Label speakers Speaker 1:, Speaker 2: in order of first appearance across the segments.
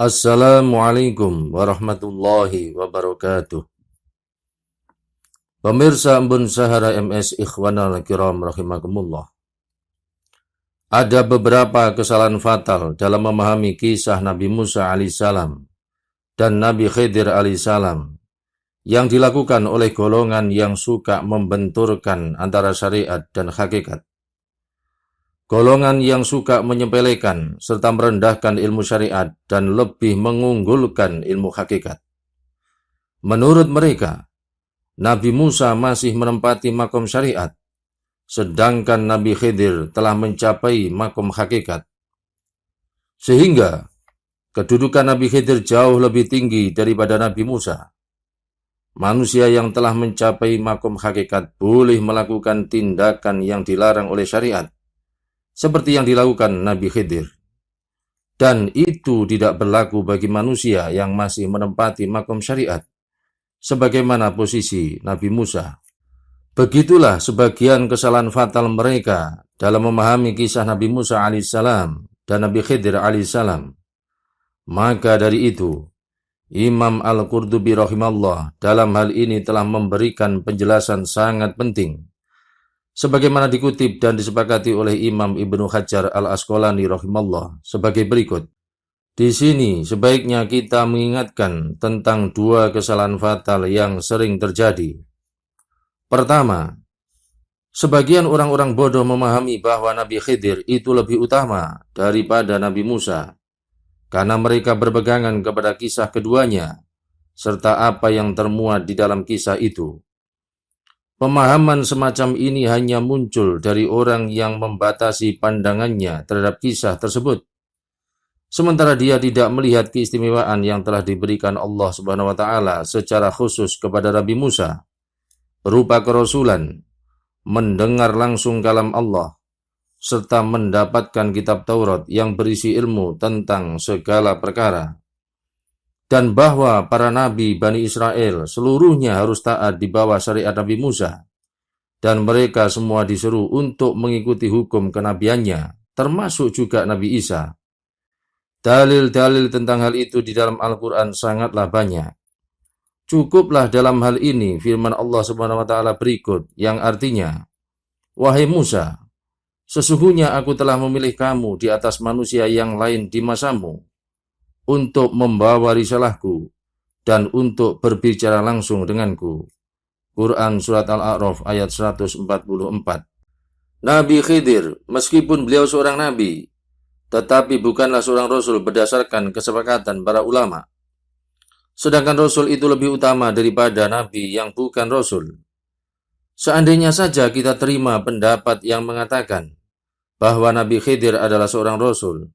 Speaker 1: Assalamualaikum warahmatullahi wabarakatuh. Pemirsa Embun Sahara MS Ikhwanal Kiram rahimakumullah. Ada beberapa kesalahan fatal dalam memahami kisah Nabi Musa alaihissalam dan Nabi Khidir alaihissalam yang dilakukan oleh golongan yang suka membenturkan antara syariat dan hakikat. Golongan yang suka menyepelekan serta merendahkan ilmu syariat dan lebih mengunggulkan ilmu hakikat. Menurut mereka, Nabi Musa masih menempati makom syariat, sedangkan Nabi Khidir telah mencapai makom hakikat. Sehingga, kedudukan Nabi Khidir jauh lebih tinggi daripada Nabi Musa. Manusia yang telah mencapai makom hakikat boleh melakukan tindakan yang dilarang oleh syariat, seperti yang dilakukan Nabi Khidir. Dan itu tidak berlaku bagi manusia yang masih menempati makom syariat, sebagaimana posisi Nabi Musa. Begitulah sebagian kesalahan fatal mereka dalam memahami kisah Nabi Musa alaihissalam dan Nabi Khidir alaihissalam. Maka dari itu, Imam Al-Qurtubi rahimallah dalam hal ini telah memberikan penjelasan sangat penting, sebagaimana dikutip dan disepakati oleh Imam Ibnu Hajar Al-Asqalani rahimallah sebagai berikut. Di sini sebaiknya kita mengingatkan tentang dua kesalahan fatal yang sering terjadi. Pertama, sebagian orang-orang bodoh memahami bahwa Nabi Khidir itu lebih utama daripada Nabi Musa, karena mereka berpegangan kepada kisah keduanya, serta apa yang termuat di dalam kisah itu. Pemahaman semacam ini hanya muncul dari orang yang membatasi pandangannya terhadap kisah tersebut, sementara dia tidak melihat keistimewaan yang telah diberikan Allah Subhanahu wa Ta'ala secara khusus kepada Nabi Musa, berupa kerasulan, mendengar langsung kalam Allah, serta mendapatkan kitab Taurat yang berisi ilmu tentang segala perkara. Dan bahwa para nabi Bani Israel seluruhnya harus taat di bawah syariat Nabi Musa, dan mereka semua disuruh untuk mengikuti hukum kenabiannya, termasuk juga Nabi Isa. Dalil-dalil tentang hal itu di dalam Al-Quran sangatlah banyak. Cukuplah dalam hal ini firman Allah Subhanahu wa Ta'ala berikut, yang artinya, "Wahai Musa, sesungguhnya aku telah memilih kamu di atas manusia yang lain di masamu, untuk membawa risalahku dan untuk berbicara langsung denganku." Quran Surat Al-A'raf ayat 144. Nabi Khidir, meskipun beliau seorang nabi, tetapi bukanlah seorang rasul berdasarkan kesepakatan para ulama. Sedangkan rasul itu lebih utama daripada nabi yang bukan rasul. Seandainya saja kita terima pendapat yang mengatakan bahwa Nabi Khidir adalah seorang rasul,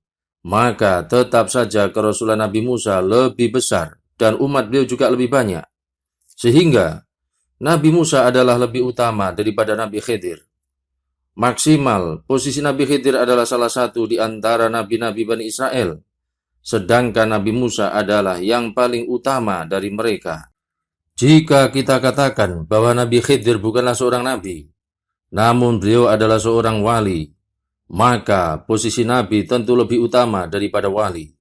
Speaker 1: maka tetap saja kerasulan Nabi Musa lebih besar dan umat beliau juga lebih banyak. Sehingga Nabi Musa adalah lebih utama daripada Nabi Khidir. Maksimal, posisi Nabi Khidir adalah salah satu di antara nabi-nabi Bani Israel, sedangkan Nabi Musa adalah yang paling utama dari mereka. Jika kita katakan bahwa Nabi Khidir bukanlah seorang nabi, namun beliau adalah seorang wali, maka posisi Nabi tentu lebih utama daripada wali.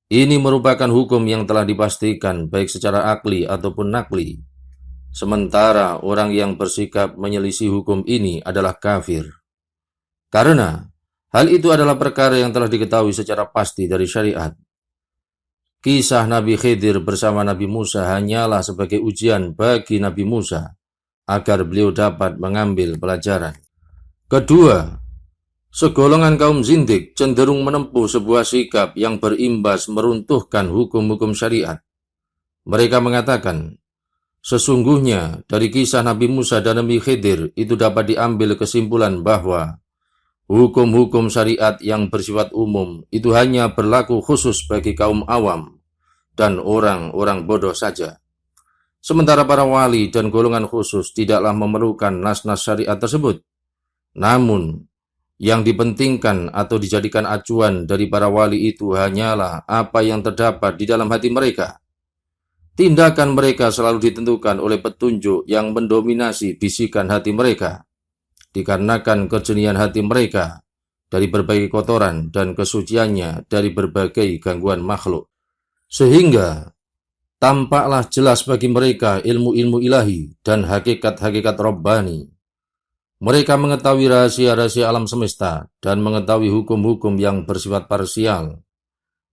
Speaker 1: Ini merupakan hukum yang telah dipastikan baik secara akli ataupun nakli. Sementara orang yang bersikap menyelisih hukum ini adalah kafir. Karena hal itu adalah perkara yang telah diketahui secara pasti dari syariat. Kisah Nabi Khidir bersama Nabi Musa hanyalah sebagai ujian bagi Nabi Musa, agar beliau dapat mengambil pelajaran. Kedua, segolongan kaum zindik cenderung menempuh sebuah sikap yang berimbas meruntuhkan hukum-hukum syariat. Mereka mengatakan, sesungguhnya dari kisah Nabi Musa dan Nabi Khidir itu dapat diambil kesimpulan bahwa hukum-hukum syariat yang bersifat umum itu hanya berlaku khusus bagi kaum awam dan orang-orang bodoh saja. Sementara para wali dan golongan khusus tidaklah memerlukan nas-nas syariat tersebut. Namun, yang dipentingkan atau dijadikan acuan dari para wali itu hanyalah apa yang terdapat di dalam hati mereka. Tindakan mereka selalu ditentukan oleh petunjuk yang mendominasi bisikan hati mereka, dikarenakan kejenian hati mereka dari berbagai kotoran dan kesuciannya dari berbagai gangguan makhluk. Sehingga tampaklah jelas bagi mereka ilmu-ilmu ilahi dan hakikat-hakikat Rabbani. Mereka mengetahui rahasia-rahasia alam semesta dan mengetahui hukum-hukum yang bersifat parsial.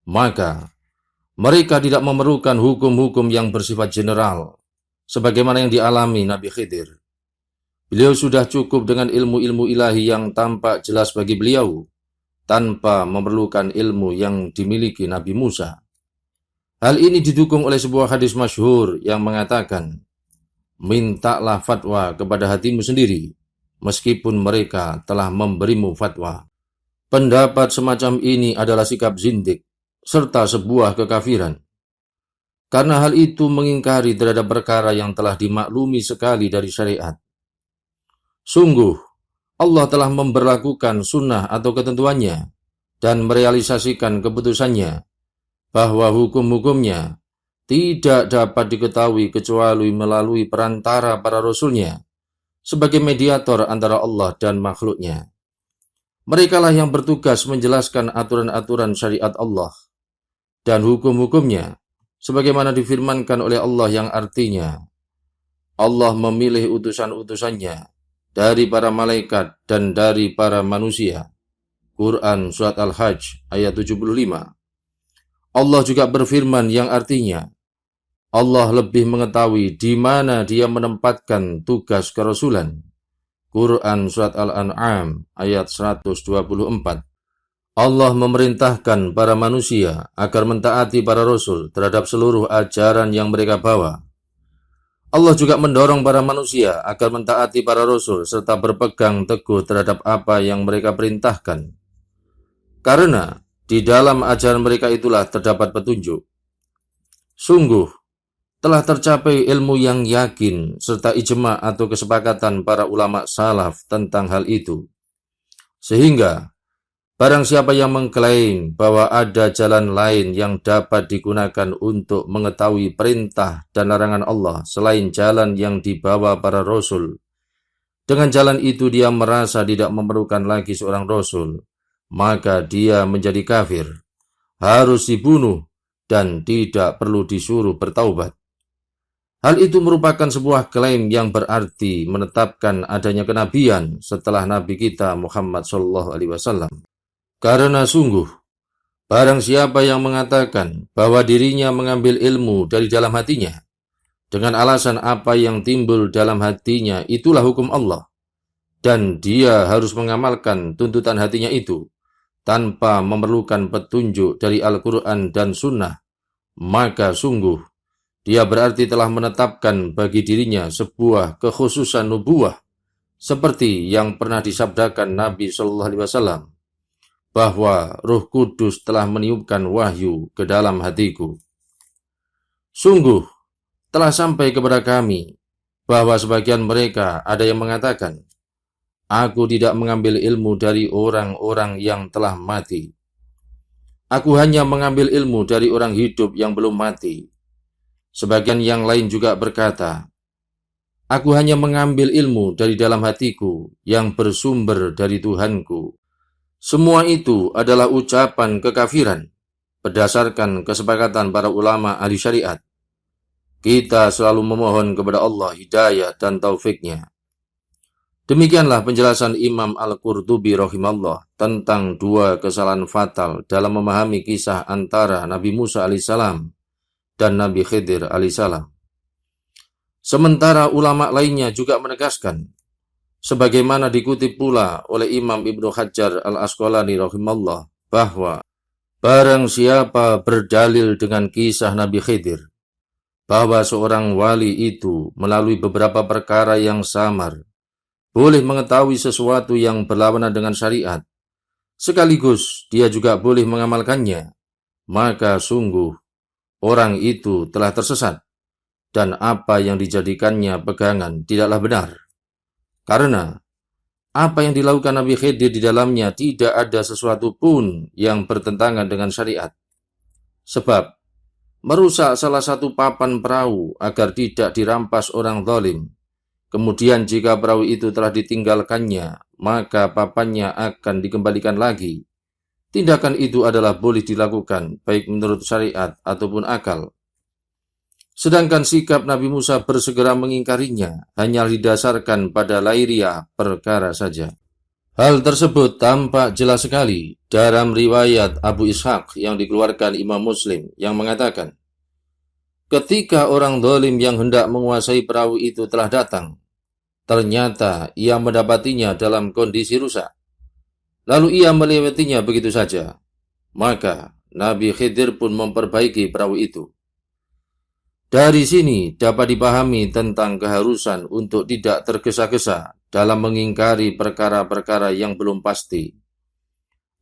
Speaker 1: Maka, mereka tidak memerlukan hukum-hukum yang bersifat general, sebagaimana yang dialami Nabi Khidir. Beliau sudah cukup dengan ilmu-ilmu ilahi yang tampak jelas bagi beliau, tanpa memerlukan ilmu yang dimiliki Nabi Musa. Hal ini didukung oleh sebuah hadis masyhur yang mengatakan, mintalah fatwa kepada hatimu sendiri, meskipun mereka telah memberimu fatwa. Pendapat semacam ini adalah sikap zindik, serta sebuah kekafiran. Karena hal itu mengingkari terhadap perkara yang telah dimaklumi sekali dari syariat. Sungguh, Allah telah memberlakukan sunnah atau ketentuannya, dan merealisasikan keputusannya, bahwa hukum-hukumnya tidak dapat diketahui kecuali melalui perantara para rasulnya, sebagai mediator antara Allah dan makhluknya. Merekalah yang bertugas menjelaskan aturan-aturan syariat Allah dan hukum-hukumnya, sebagaimana difirmankan oleh Allah yang artinya, Allah memilih utusan-utusannya dari para malaikat dan dari para manusia. Quran Surat Al-Hajj ayat 75. Allah juga berfirman yang artinya, Allah lebih mengetahui di mana Dia menempatkan tugas kerasulan. Quran Surat Al-An'am ayat 124. Allah memerintahkan para manusia agar mentaati para rasul terhadap seluruh ajaran yang mereka bawa. Allah juga mendorong para manusia agar mentaati para rasul serta berpegang teguh terhadap apa yang mereka perintahkan. Karena di dalam ajaran mereka itulah terdapat petunjuk. Sungguh, telah tercapai ilmu yang yakin serta ijma' atau kesepakatan para ulama salaf tentang hal itu. Sehingga, barang siapa yang mengklaim bahwa ada jalan lain yang dapat digunakan untuk mengetahui perintah dan larangan Allah selain jalan yang dibawa para rasul, dengan jalan itu dia merasa tidak memerlukan lagi seorang rasul, maka dia menjadi kafir, harus dibunuh, dan tidak perlu disuruh bertaubat. Hal itu merupakan sebuah klaim yang berarti menetapkan adanya kenabian setelah Nabi kita Muhammad SAW. Karena sungguh, barang siapa yang mengatakan bahwa dirinya mengambil ilmu dari dalam hatinya, dengan alasan apa yang timbul dalam hatinya itulah hukum Allah, dan dia harus mengamalkan tuntutan hatinya itu, tanpa memerlukan petunjuk dari Al-Quran dan Sunnah, maka sungguh, dia berarti telah menetapkan bagi dirinya sebuah kekhususan nubuwah, seperti yang pernah disabdakan Nabi SAW, bahwa Ruh Kudus telah meniupkan wahyu ke dalam hatiku. Sungguh, telah sampai kepada kami, bahwa sebagian mereka ada yang mengatakan, aku tidak mengambil ilmu dari orang-orang yang telah mati. Aku hanya mengambil ilmu dari orang hidup yang belum mati. Sebagian yang lain juga berkata, aku hanya mengambil ilmu dari dalam hatiku yang bersumber dari Tuhanku. Semua itu adalah ucapan kekafiran berdasarkan kesepakatan para ulama ahli syariat. Kita selalu memohon kepada Allah hidayah dan taufiknya. Demikianlah penjelasan Imam Al-Qurtubi rahimahullah tentang dua kesalahan fatal dalam memahami kisah antara Nabi Musa alaihissalam dan Nabi Khidir alaihissalam. Sementara ulama lainnya juga menegaskan, sebagaimana dikutip pula oleh Imam Ibnu Hajar Al-Asqalani rahimahullah, bahwa barang siapa berdalil dengan kisah Nabi Khidir, bahwa seorang wali itu melalui beberapa perkara yang samar, boleh mengetahui sesuatu yang berlawanan dengan syariat, sekaligus dia juga boleh mengamalkannya, maka sungguh orang itu telah tersesat, dan apa yang dijadikannya pegangan tidaklah benar. Karena apa yang dilakukan Nabi Khidir di dalamnya tidak ada sesuatu pun yang bertentangan dengan syariat. Sebab, merusak salah satu papan perahu agar tidak dirampas orang zalim. Kemudian jika perahu itu telah ditinggalkannya, maka papannya akan dikembalikan lagi. tindakan itu adalah boleh dilakukan baik menurut syariat ataupun akal. Sedangkan sikap Nabi Musa bersegera mengingkarinya hanya didasarkan pada lahiriah perkara saja. Hal tersebut tampak jelas sekali dalam riwayat Abu Ishaq yang dikeluarkan Imam Muslim yang mengatakan, ketika orang zalim yang hendak menguasai perahu itu telah datang, ternyata ia mendapatinya dalam kondisi rusak. Lalu ia melewatinya begitu saja. Maka Nabi Khidir pun memperbaiki perahu itu. Dari sini dapat dipahami tentang keharusan untuk tidak tergesa-gesa dalam mengingkari perkara-perkara yang belum pasti.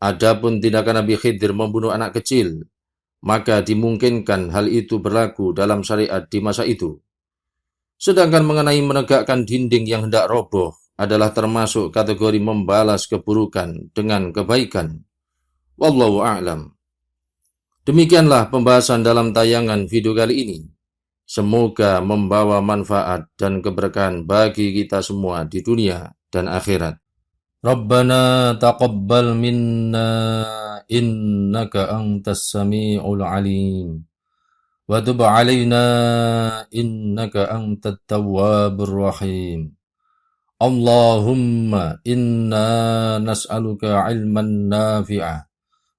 Speaker 1: Adapun tindakan Nabi Khidir membunuh anak kecil, maka dimungkinkan hal itu berlaku dalam syariat di masa itu. Sedangkan mengenai menegakkan dinding yang hendak roboh adalah termasuk kategori membalas keburukan dengan kebaikan. Wallahu a'lam. Demikianlah pembahasan dalam tayangan video kali ini. Semoga membawa manfaat dan keberkahan bagi kita semua di dunia dan akhirat. Rabbana taqabbal minna innaka antas sami'ul alim. Wa tub 'alaina innaka antat tawwabur rahim. Allahumma inna nas'aluka 'ilman nafi'a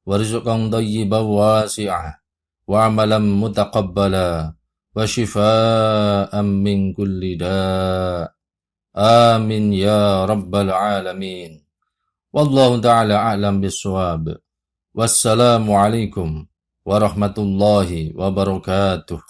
Speaker 1: wa rizqan thayyiban wasi'a wa 'amalan mutaqabbala wa shifaa'an min kulli da'. Amin ya rabbal alamin. Wallahu ta'ala a'lam bis-shawab. Wassalamu alaikum warahmatullahi wabarakatuh.